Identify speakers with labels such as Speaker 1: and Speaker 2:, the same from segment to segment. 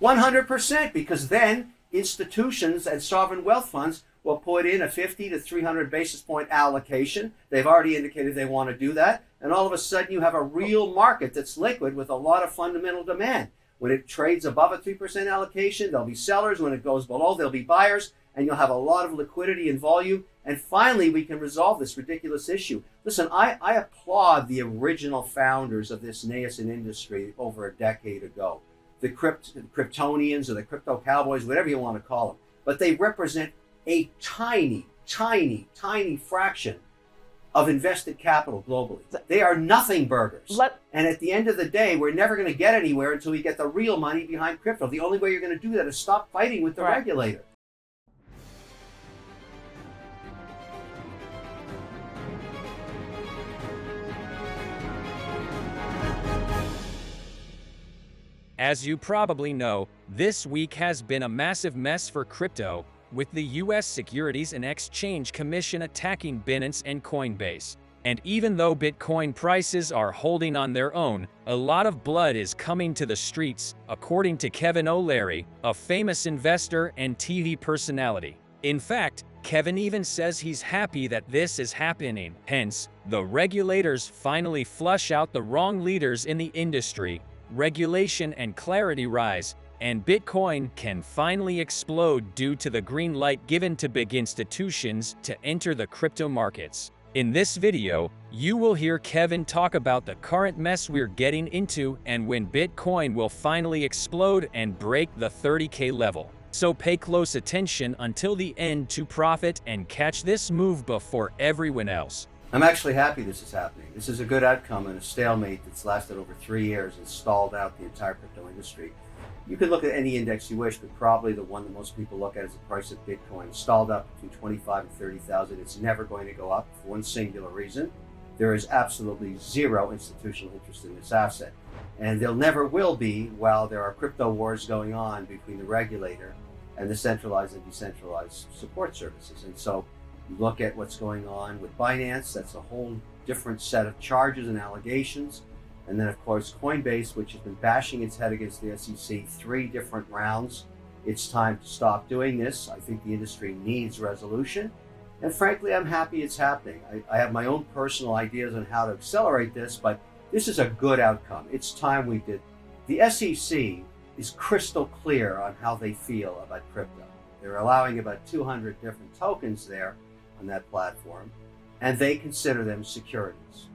Speaker 1: 100%, because then institutions and sovereign wealth funds will put in a 50 to 300 basis point allocation. They've already indicated they want to do that. And all of a sudden you have a real market that's liquid with a lot of fundamental demand. When it trades above a 3% allocation, there'll be sellers. When it goes below, there'll be buyers. And you'll have a lot of liquidity and volume. And finally, we can resolve this ridiculous issue. Listen, I applaud the original founders of this nascent industry over a decade ago. The Kryptonians or the crypto cowboys, whatever you want to call them. But they represent a tiny, tiny, tiny fraction of invested capital globally. They are nothing burgers. And at the end of the day, we're never going to get anywhere until we get the real money behind crypto. The only way you're going to do that is stop fighting with the regulator.
Speaker 2: As you probably know, this week has been a massive mess for crypto, with the US Securities and Exchange Commission attacking Binance and Coinbase. And even though Bitcoin prices are holding on their own, a lot of blood is coming to the streets, according to Kevin O'Leary, a famous investor and TV personality. In fact, Kevin even says he's happy that this is happening. Hence, the regulators finally flush out the wrong leaders in the industry, regulation and clarity rise, and Bitcoin can finally explode due to the green light given to big institutions to enter the crypto markets. In this video, you will hear Kevin talk about the current mess we're getting into and when Bitcoin will finally explode and break the 30K level. So pay close attention until the end to profit and catch this move before everyone else.
Speaker 1: I'm actually happy this is happening. This is a good outcome in a stalemate that's lasted over 3 years and stalled out the entire crypto industry. You can look at any index you wish, but probably the one that most people look at is the price of Bitcoin. Stalled up between 25 and 30,000. It's never going to go up for one singular reason. There is absolutely zero institutional interest in this asset. And there never will be while there are crypto wars going on between the regulator and the centralized and decentralized support services. And so you look at what's going on with Binance, that's a whole different set of charges and allegations. And then, of course, Coinbase, which has been bashing its head against the SEC 3 different rounds. It's time to stop doing this. I think the industry needs resolution. And frankly, I'm happy it's happening. I have my own personal ideas on how to accelerate this, but this is a good outcome. It's time we did. The SEC is crystal clear on how they feel about crypto. They're allowing about 200 different tokens there on that platform, and they consider them securities.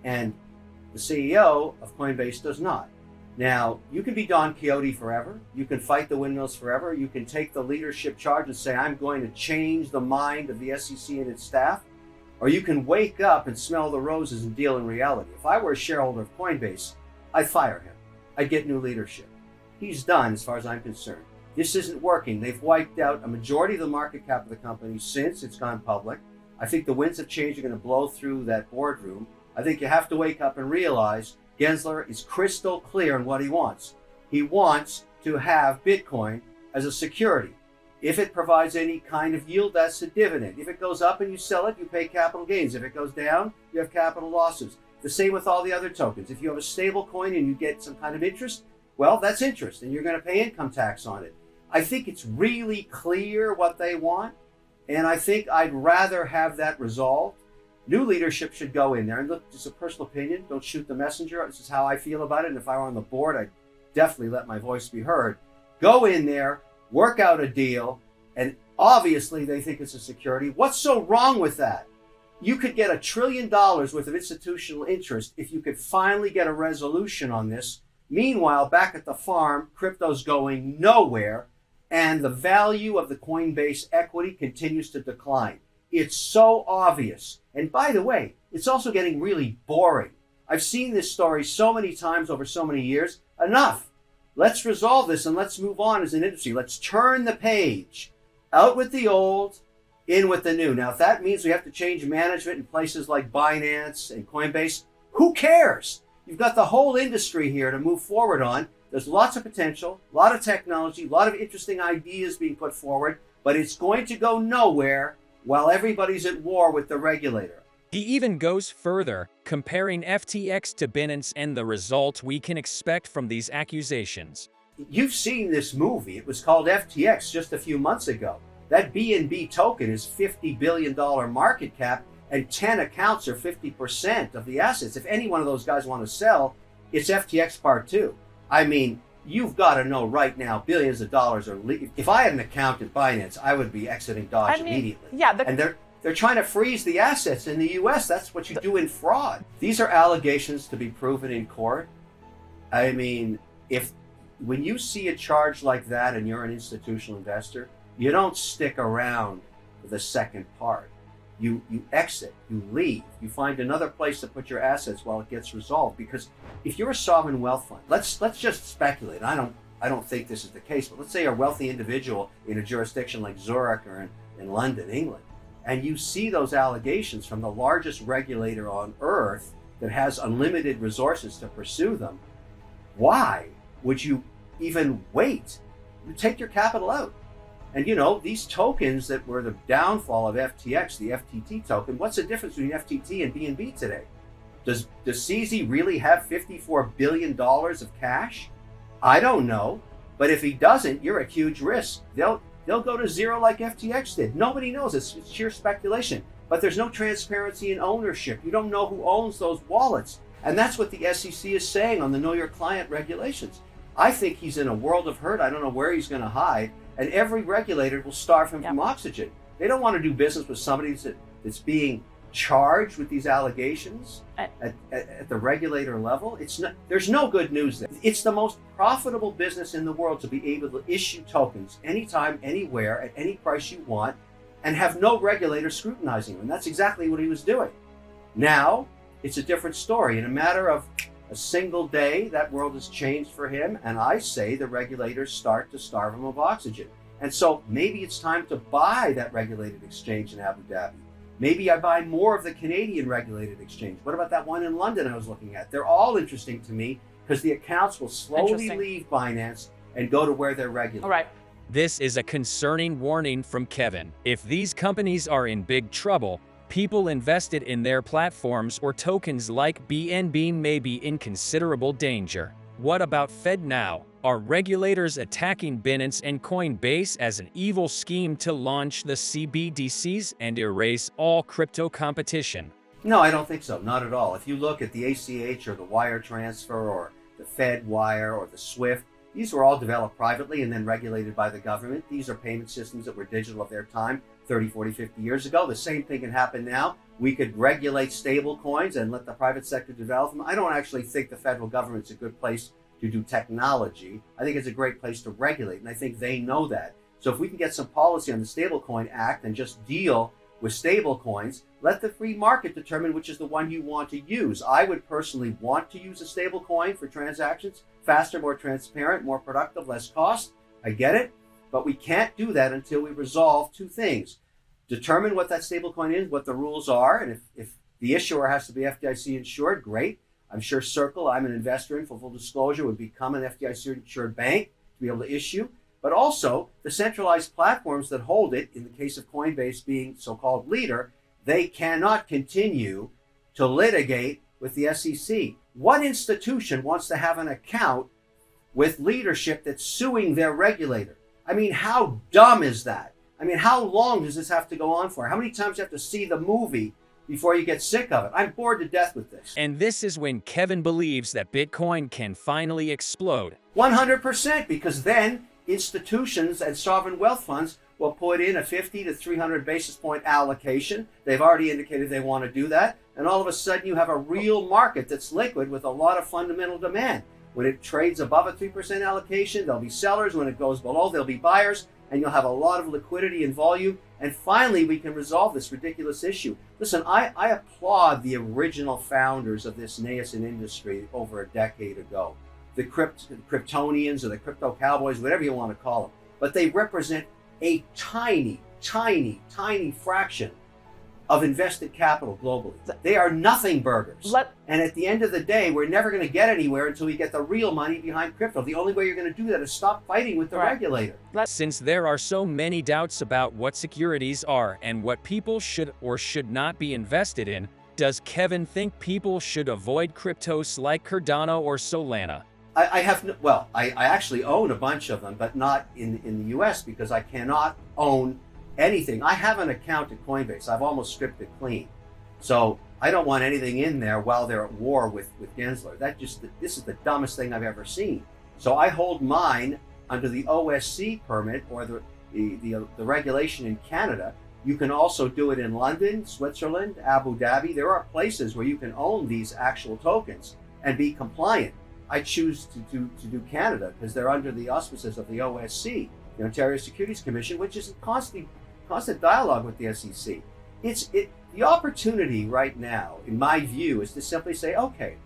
Speaker 1: And the CEO of Coinbase does not. Now, you can be Don Quixote forever. You can fight the windmills forever. You can take the leadership charge and say, I'm going to change the mind of the SEC and its staff. Or you can wake up and smell the roses and deal in reality. If I were a shareholder of Coinbase, I'd fire him. I'd get new leadership. He's done as far as I'm concerned. This isn't working. They've wiped out a majority of the market cap of the company since it's gone public. I think the winds of change are going to blow through that boardroom. I think you have to wake up and realize Gensler is crystal clear on what he wants. He wants to have Bitcoin as a security. If it provides any kind of yield, that's a dividend. If it goes up and you sell it, you pay capital gains. If it goes down, you have capital losses. The same with all the other tokens. If you have a stable coin and you get some kind of interest, well, that's interest, and you're going to pay income tax on it. I think it's really clear what they want, and I think I'd rather have that resolved. New leadership should go in there, and look, just a personal opinion, don't shoot the messenger. This is how I feel about it, and if I were on the board, I'd definitely let my voice be heard. Go in there, work out a deal, and obviously they think it's a security. What's so wrong with that? You could get $1 trillion worth of institutional interest if you could finally get a resolution on this. Meanwhile, back at the farm, crypto's going nowhere, and the value of the Coinbase equity continues to decline. It's so obvious. And by the way, it's also getting really boring. I've seen this story so many times over so many years. Enough. Let's resolve this and let's move on as an industry. Let's turn the page. Out with the old, in with the new. Now, if that means we have to change management in places like Binance and Coinbase, who cares? You've got the whole industry here to move forward on. There's lots of potential, a lot of technology, a lot of interesting ideas being put forward, but it's going to go nowhere while everybody's at war with the regulator.
Speaker 2: He even goes further, comparing FTX to Binance and the result we can expect from these accusations.
Speaker 1: you've seen this movie. It was called FTX just a few months ago. That BNB token is $50 billion market cap, and 10 accounts are 50% of the assets. If any one of those guys want to sell, it's FTX part 2. I mean, you've got to know right now, billions of dollars are if I had an account at Binance, I would be exiting Dodge immediately.
Speaker 3: Yeah,
Speaker 1: and they're trying to freeze the assets in the US. That's what you do in fraud. These are allegations to be proven in court. I mean, when you see a charge like that and you're an institutional investor, you don't stick around for the second part. You exit, you leave, you find another place to put your assets while it gets resolved. Because if you're a sovereign wealth fund, let's just speculate. I don't think this is the case, but let's say you're a wealthy individual in a jurisdiction like Zurich or in London, England, and you see those allegations from the largest regulator on earth that has unlimited resources to pursue them. Why would you even wait? You take your capital out. And these tokens that were the downfall of FTX, the FTT token, what's the difference between FTT and BNB today? Does CZ really have $54 billion of cash? I don't know. But if he doesn't, you're at huge risk. They'll go to zero like FTX did. Nobody knows. It's sheer speculation. But there's no transparency in ownership. You don't know who owns those wallets. And that's what the SEC is saying on the Know Your Client regulations. I think he's in a world of hurt. I don't know where he's going to hide. And every regulator will starve him from oxygen. They don't want to do business with somebody that's being charged with these allegations at the regulator level. There's no good news there. It's the most profitable business in the world to be able to issue tokens anytime, anywhere, at any price you want, and have no regulator scrutinizing them. And that's exactly what he was doing. Now, it's a different story. In a matter of a single day, that world has changed for him, and I say the regulators start to starve him of oxygen. And so maybe it's time to buy that regulated exchange in Abu Dhabi. Maybe I buy more of the Canadian regulated exchange. What about that one in London I was looking at? They're all interesting to me because the accounts will slowly leave Binance and go to where they're regulated.
Speaker 3: All right.
Speaker 2: This is a concerning warning from Kevin. If these companies are in big trouble, people invested in their platforms or tokens like BNB may be in considerable danger. What about FedNow? Are regulators attacking Binance and Coinbase as an evil scheme to launch the CBDCs and erase all crypto competition?
Speaker 1: No, I don't think so. Not at all. If you look at the ACH or the wire transfer or the Fed wire or the SWIFT, these were all developed privately and then regulated by the government. These are payment systems that were digital of their time 30, 40, 50 years ago. The same thing can happen now. We could regulate stable coins and let the private sector develop them. I don't actually think the federal government's a good place to do technology. I think it's a great place to regulate, and I think they know that. So if we can get some policy on the Stablecoin Act and just deal with stable coins, let the free market determine which is the one you want to use. I would personally want to use a stable coin for transactions, faster, more transparent, more productive, less cost. I get it, but we can't do that until we resolve two things. Determine what that stable coin is, what the rules are, and if the issuer has to be FDIC insured, great. I'm sure Circle, I'm an investor in, for full disclosure, would become an FDIC insured bank to be able to issue. But also, the centralized platforms that hold it, in the case of Coinbase being so-called leader, they cannot continue to litigate with the SEC. What institution wants to have an account with leadership that's suing their regulator? I mean, how dumb is that? I mean, how long does this have to go on for? How many times do you have to see the movie before you get sick of it? I'm bored to death with this.
Speaker 2: And this is when Kevin believes that Bitcoin can finally explode.
Speaker 1: 100%, because then institutions and sovereign wealth funds will put in a 50 to 300 basis point allocation. They've already indicated they want to do that. And all of a sudden you have a real market that's liquid with a lot of fundamental demand. When it trades above a 3% allocation, there'll be sellers. When it goes below, there'll be buyers. And you'll have a lot of liquidity and volume. And finally, we can resolve this ridiculous issue. Listen, I applaud the original founders of this nascent industry over a decade ago. The Kryptonians or the crypto cowboys, whatever you want to call them. But they represent a tiny, tiny, tiny fraction of invested capital globally. They are nothing burgers. And at the end of the day, we're never going to get anywhere until we get the real money behind crypto. The only way you're going to do that is stop fighting with the regulator.
Speaker 2: Since there are so many doubts about what securities are and what people should or should not be invested in, does Kevin think people should avoid cryptos like Cardano or Solana?
Speaker 1: I have no, well, I actually own a bunch of them, but not in the U.S. because I cannot own anything. I have an account at Coinbase. I've almost stripped it clean, so I don't want anything in there while they're at war with Gensler. This is the dumbest thing I've ever seen. So I hold mine under the OSC permit or the regulation in Canada. You can also do it in London, Switzerland, Abu Dhabi. There are places where you can own these actual tokens and be compliant. I choose to do Canada because they're under the auspices of the OSC, the Ontario Securities Commission, which is in constant dialogue with the SEC. The opportunity right now, in my view, is to simply say, okay,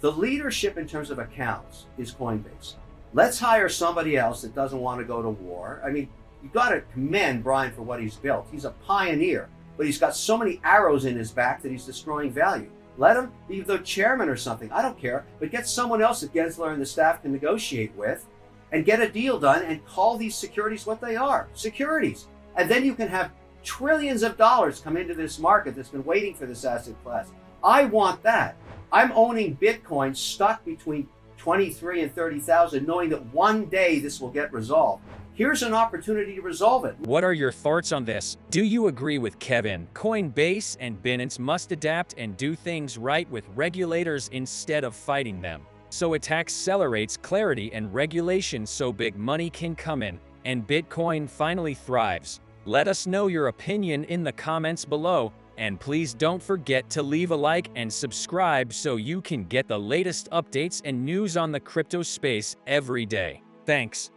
Speaker 1: the leadership in terms of accounts is Coinbase. Let's hire somebody else that doesn't want to go to war. I mean, you've got to commend Brian for what he's built. He's a pioneer, but he's got so many arrows in his back that he's destroying value. Let him be the chairman or something. I don't care, but get someone else that Gensler and the staff can negotiate with and get a deal done and call these securities what they are, securities. And then you can have trillions of dollars come into this market that's been waiting for this asset class. I want that. I'm owning Bitcoin stuck between 23 and 30,000, knowing that one day this will get resolved. Here's an opportunity to resolve it.
Speaker 2: What are your thoughts on this? Do you agree with Kevin? Coinbase and Binance must adapt and do things right with regulators instead of fighting them. So it accelerates clarity and regulation so big money can come in and Bitcoin finally thrives. Let us know your opinion in the comments below. And please don't forget to leave a like and subscribe so you can get the latest updates and news on the crypto space every day. Thanks.